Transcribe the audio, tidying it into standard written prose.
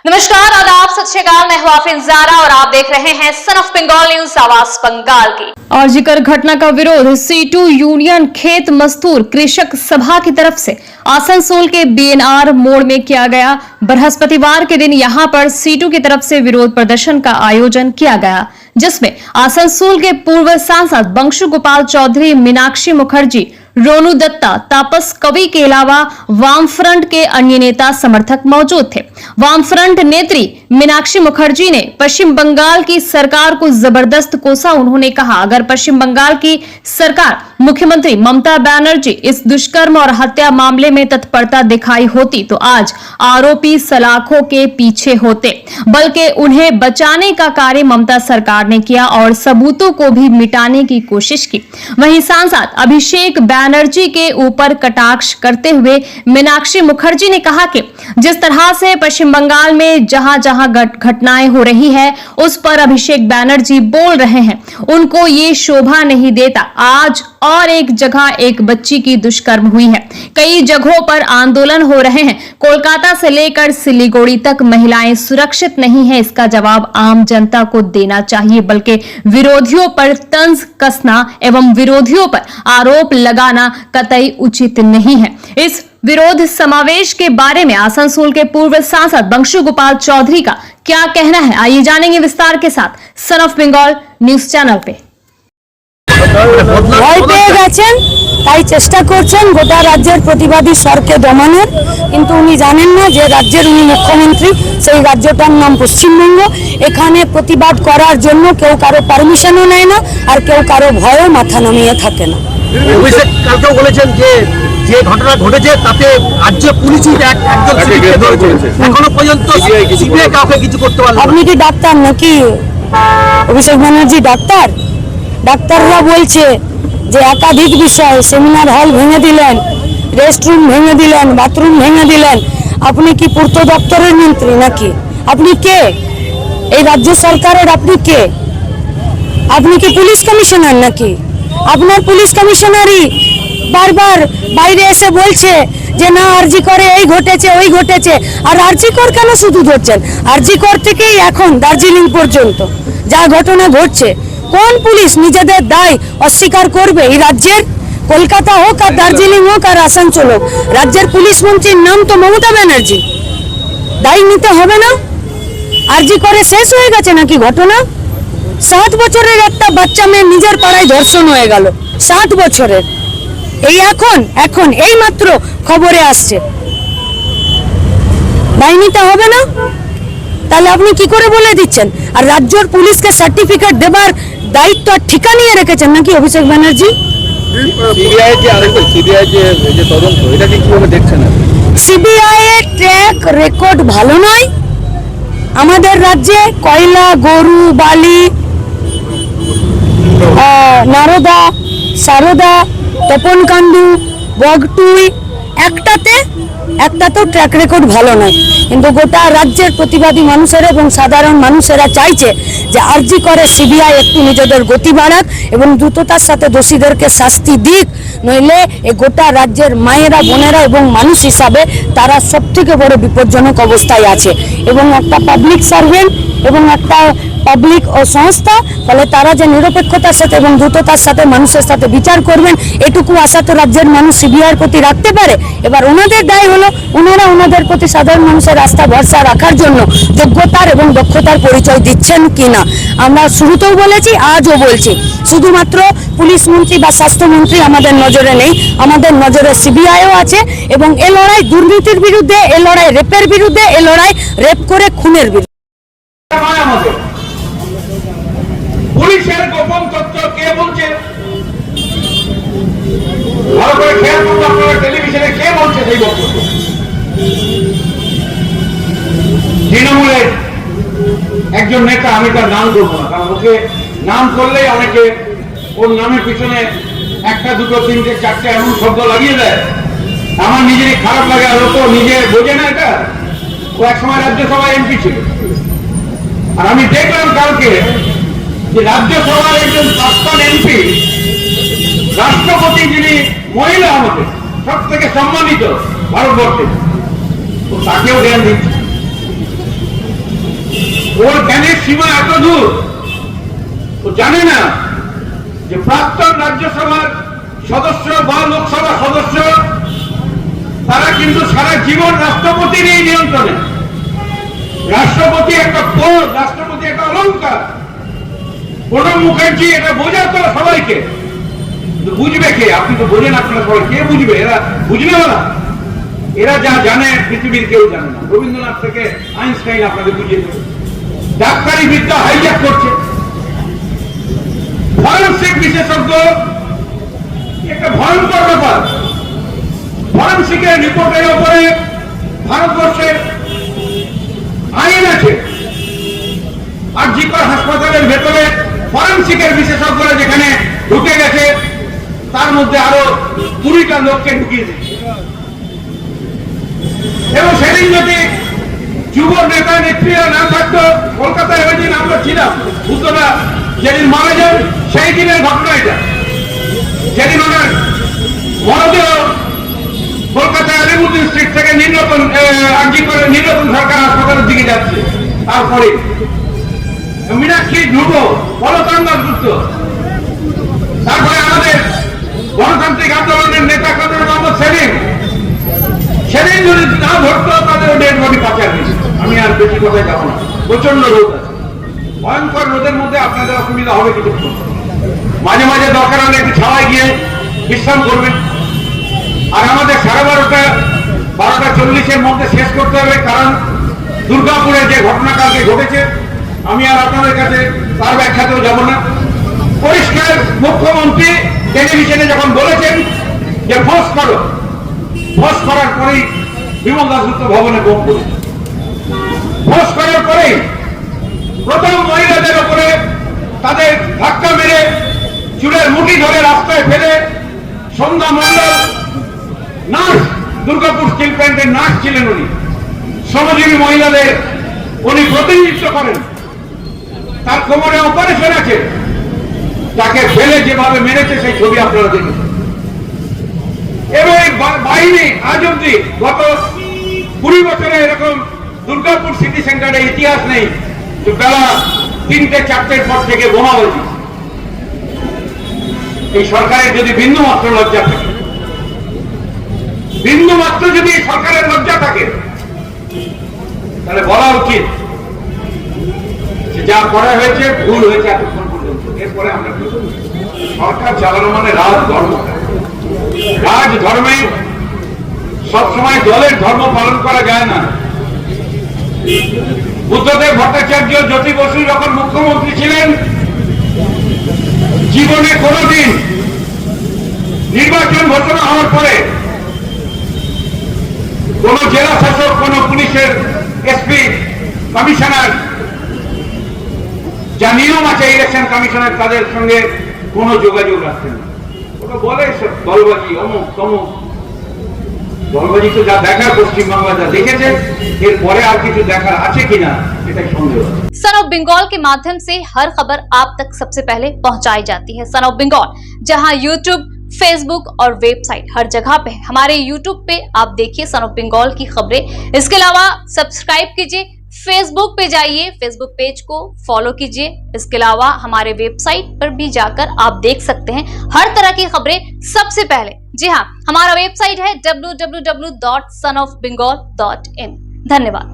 नमस्कार, आदाब, सत श्री अकाल। मैं हूं आफरीन ज़ारा और आप देख रहे हैं सन ऑफ बंगाल न्यूज, आवाज बंगाल की। और जिक्र घटना का विरोध सीटू यूनियन खेत मजदूर कृषक सभा की तरफ से आसनसोल के बीएनआर मोड़ में किया गया। बृहस्पतिवार के दिन यहां पर सीटू की तरफ से विरोध प्रदर्शन का आयोजन किया गया, जिसमें आसनसोल के पूर्व सांसद बंशु गोपाल चौधरी, मीनाक्षी मुखर्जी, रोनू दत्ता, तापस कवि के अलावा वामफ्रंट के अन्य नेता समर्थक मौजूद थे। वामफ्रंट नेत्री मीनाक्षी मुखर्जी ने पश्चिम बंगाल की सरकार को जबरदस्त कोसा। उन्होंने कहा, अगर पश्चिम बंगाल की सरकार मुख्यमंत्री ममता बनर्जी इस दुष्कर्म और हत्या मामले में तत्परता दिखाई होती तो आज आरोपी सलाखों के पीछे होते, बल्कि उन्हें बचाने का कार्य ममता सरकार ने किया और सबूतों को भी मिटाने की कोशिश की। वहीं सांसद अभिषेक बनर्जी के ऊपर कटाक्ष करते हुए मीनाक्षी मुखर्जी ने कहा कि जिस तरह से पश्चिम बंगाल में जहां जहां घटनाएं हो रही है उस पर अभिषेक बनर्जी बोल रहे हैं, उनको ये शोभा नहीं देता। आज और एक जगह एक बच्ची की दुष्कर्म हुई है, कई जगहों पर आंदोलन हो रहे हैं, कोलकाता से लेकर सिलीगुड़ी तक महिलाएं सुरक्षित नहीं है। इसका जवाब आम जनता को देना चाहिए, बल्कि विरोधियों पर तंज कसना एवं विरोधियों पर आरोप लगाना कतई उचित नहीं है। इस विरोध समावेश के बारे में आसनसोल के पूर्व सांसद बंशु गोपाल चौधरी का क्या कहना है, आइए जानेंगे विस्तार के साथ son of Bengal news channel पे। ভয় পেয়ে গেছেন, তাই চেষ্টা করছেন গোটা রাজ্যের প্রতিবাদী স্বরকে দমানোর, কিন্তু উনি জানেন না যে রাজ্যের উনি মুখ্যমন্ত্রী, সেই রাজ্যটার নাম পশ্চিমবঙ্গ। এখানে প্রতিবাদ করার জন্য কেউ কারো পারমিশনও নেয় না, আর কেউ কারো ভয়ও মাথা নামিয়ে থাকে না। কালকেও বলেছেন যে যে ঘটনা ঘটেছে তাতে রাজ্য পুলিশই একজন সিভিককে ধরেছে, এখনো পর্যন্ত সিবিআই কাউকে কিছু করতে পারলো না। আপনি কি ডাক্তার নাকি? অভিষেক ব্যানার্জি ডাক্তার? ডাক্তাররা বলছে যে একাধিক বিষয়, সেমিনার হল ভেঙে দিলেন, রেস্টরুম ভেঙে দিলেন, বাথরুম ভেঙে দিলেন। আপনি কি পূর্ত দপ্তরের মন্ত্রী নাকি? আপনি কে? এই রাজ্য সরকারের আপনি কে? আপনি কি পুলিশ কমিশনার নাকি? আপনার পুলিশ কমিশনারই বারবার বাইরে এসে বলছে যে না আরজি করে এই ঘটেছে ওই ঘটেছে। আর আরজি কর কেন শুধু ধরছেন? আরজি কর থেকেই এখন দার্জিলিং পর্যন্ত যা ঘটনা ঘটছে, কোন পুলিশ নিজেদের দায় অস্বীকার করবে? এই রাজ্যের কলকাতা হোক আর দার্জিলিং হোক আর আসানসোল হোক, রাজ্যের পুলিশ মন্ত্রীর নাম তো মমতা ব্যানার্জি। দায় নিতে হবে না? আরজি করে শেষ হয়ে গেছে নাকি ঘটনা? 7 বছরের একটা বাচ্চা মেয়ে নিজের পাড়ায় ধর্ষণ হয়ে গেল, 7 বছরের। এই এখন এই মাত্র খবরে আসছে, দায় নিতে হবে না? তাহলে আপনি কি করে বলে দিচ্ছেন? আর রাজ্যের পুলিশকে সার্টিফিকেট দেবার দায়িত্ব আর ঠিকা নিয়ে রেখেছেন নাকি অভিষেক ব্যানার্জি? সিবিআই এর ট্র্যাক রেকর্ড ভালো নয়। আমাদের রাজ্যে কয়লা, গরু, বালি, নারদা, সারদা, তপনকান্দু, বগটুই, একটাতেও ট্র্যাক রেকর্ড ভালো নয়। কিন্তু গোটা রাজ্যের প্রতিবাদী মানুষেরা এবং সাধারণ মানুষেরা চাইছে যে আরজি করে সিবিআই একটু নিজেদের গতি বাড়াক এবং দ্রুততার সাথে দোষীদেরকে শাস্তি দিক, নইলে এই গোটা রাজ্যের মায়েরা, বোনেরা এবং মানুষ হিসাবে তারা সব থেকে বড় বিপজ্জনক অবস্থায় আছে। এবং একটা পাবলিক সার্ভেন্ট এবং একটা পাবলিক ও সংস্থা, ফলে তারা যে নিরপেক্ষতার সাথে এবং দ্রুততার সাথে মানুষের সাথে বিচার করবেন, এটুকু আশা তো রাজ্যের মানুষ সিবিআইয়ের প্রতি রাখতে পারে। এবার ওনাদের দায় হলো ওনারা ওনাদের প্রতি সাধারণ মানুষের আস্থা ভরসা রাখার জন্য যোগ্যতার এবং দক্ষতার পরিচয় দিচ্ছেন কিনা। আমরা শুরুতেও বলেছি, আজও বলছি, শুধুমাত্র পুলিশ মন্ত্রী বা স্বাস্থ্যমন্ত্রী আমাদের নজরে নেই, আমাদের নজরে সিবিআইও আছে। এবং এ লড়াই দুর্নীতির বিরুদ্ধে, এ লড়াই রেপের বিরুদ্ধে, এ লড়াই রেপ করে খুনের বিরুদ্ধে। পুলিশের গোপন তথ্য কে বলছে? ভালো করে খেয়াল করুন, আপনারা টেলিভিশনে কে বলছে সেই বক্তব্য? তৃণমূলের একজন নেতা, আমি তার নাম করবো না, কারণ ওকে নাম করলেই অনেকে ওর নামের পিছনে একটা, দুটো, তিনটে, চারটে এমন শব্দ লাগিয়ে দেয়। আমার নিজেরই খারাপ লাগে, আর ও তো নিজে বোঝে না এটা। ও একসময় রাজ্যসভায় এমপি ছিল, আর আমি দেখলাম কালকে যে রাজ্যসভার একজন প্রাক্তন এমপি, রাষ্ট্রপতি যিনি মহিলা আমাদের সব থেকে সম্মানিত ভারতবর্ষে, তাকেও জ্ঞান দিচ্ছে। ওর জ্ঞানের সীমা এত দূর, ও জানে না যে প্রাক্তন রাজ্যসভার সদস্য বা লোকসভা সদস্য তারা কিন্তু সারা জীবন রাষ্ট্রপতির এই নিয়ন্ত্রণে। রাষ্ট্রপতি একটা পদ, রাষ্ট্রপতি একটা অলংকার। প্রণব মুখার্জি এটা বোঝাতো সবাইকে, বুঝবে কে? আপনি তো বোঝেন, আপনারা সবাই কে বুঝবে? এরা বুঝবে না। এরা যা জানে পৃথিবীর কেউ জানে না। রবীন্দ্রনাথ থেকে আইনস্টাইন আপনাদের বুঝিয়ে দেবে। ডাক্তারি বিদ্যা হাইজ্যাক করছে। ফরেনসিক বিশেষজ্ঞ একটা ভয়ঙ্কর ব্যাপার। ফরেনসিকের রিপোর্টের উপরে ভারতবর্ষের আইন আছে। আর জিকর হাসপাতালের ভেতরে ফরেনসিকের বিশেষজ্ঞরা যেখানে ঢুকে গেছে, তার মধ্যে আরো 20টা লোককে ঢুকিয়ে দিচ্ছে। এবং সেদিন যদি যুব নেতা নেত্রীরা না থাকতো, কলকাতায় ওই দিন আমরা ছিলাম, বুদ্ধরা যেদিন মারা যান সেই দিনের ঘটনা এটা। যেদিন ওনার মরদেহ কলকাতায় আলিমুদ্দিন স্ট্রিট থেকে নীলরতন সরকার হাসপাতালের দিকে যাচ্ছে, তারপরে মীনাক্ষী ধ্রুব পলতাঙ্গার যুদ্ধ, তারপরে আমাদের গণতান্ত্রিক আন্দোলনের নেতা কাদের মোহাম্মদ সেদিন যদি না ধরতো তাদের ডেড বডি পাচার হয়েছে। আমি আর বেশি কথায় যাবো না। প্রচন্ড রোদ আছে, ভয়ঙ্কর রোদের মধ্যে আপনাদের অসুবিধা হবে কিছুক্ষণ। মাঝে মাঝে দরকার হলে একটু ছাওয়ায় গিয়ে বিশ্রাম করবেন। আর আমাদের 12:40 মধ্যে শেষ করতে হবে, কারণ দুর্গাপুরে যে ঘটনা কালকে ঘটেছে, আমি আর আপনাদের কাছে তার ব্যাখ্যাতেও যাব না। পরিষ্কার মুখ্যমন্ত্রী টেলিভিশনে যখন বলেছেন যে ফোর্স করো, ফোর্স করার পরেই বিমল দাশগুপ্ত ভবনে বোম করেছে। ফোর্স করার পরেই প্রথম মহিলাদের উপরে তাদের ধাক্কা মেরে চুলের মুঠি ধরে রাস্তায় ফেলে সন্ধ্যা মণ্ডল নার্স, দুর্গাপুর স্টিল প্ল্যান্টের নার্স ছিলেন উনি, শ্রমজীবী মহিলাদের উনি প্রতিনিধিত্ব করেন। তার কোমরে অপারেশন আছে, তাকে ফেলে যেভাবে মেরেছে সেই ছবি আপনারা দেখেছেন। এবং এই বাহিনী আজ অব্দি গত 20 বছরে এরকম দুর্গাপুর সিটি সেন্টারে ইতিহাস নেই যে বেলা 3টে-4টের পর থেকে বোমাবাজি। এই সরকারের যদি বিন্দু মাত্র লজ্জা থাকে, বিন্দু মাত্র যদি সরকারের লজ্জা থাকে, তাহলে বলা উচিত যা করা হয়েছে ভুল হয়েছে এতক্ষণ পর্যন্ত। এরপরে আমরা সরকার চালানো মানে রাজধর্ম। রাজধর্মে সবসময় দলের ধর্ম পালন করা যায় না। বুদ্ধদেব ভট্টাচার্য, জ্যোতি বসু যখন মুখ্যমন্ত্রী ছিলেন, জীবনে কোনদিন নির্বাচন ঘোষণা হওয়ার পরে কোন জেলা শাসক, কোন পুলিশের এসপি, কমিশনার, যা নিয়ম আছে ইলেকশন কমিশনের, তাদের সঙ্গে কোনো যোগাযোগ রাখতেন না। ওটা বলে দলবাজি, অমুক তমুক। দলবাজি তো যা দেখার পশ্চিমবাংলা যা দেখেছে, এরপরে আর কিছু দেখার আছে কিনা এটাই সন্দেহ। सन ऑफ बंगाल के माध्यम से हर खबर आप तक सबसे पहले पहुंचाई जाती है। सन ऑफ बंगाल जहां यूट्यूब, फेसबुक और वेबसाइट हर जगह पे है। हमारे यूट्यूब पे आप देखिए सन ऑफ बंगाल की खबरें। इसके अलावा सब्सक्राइब कीजिए, फेसबुक पे जाइए, फेसबुक पेज को फॉलो कीजिए। इसके अलावा हमारे वेबसाइट पर भी जाकर आप देख सकते हैं हर तरह की खबरें सबसे पहले। जी हाँ, हमारा वेबसाइट है www.sonofbengal.in। धन्यवाद।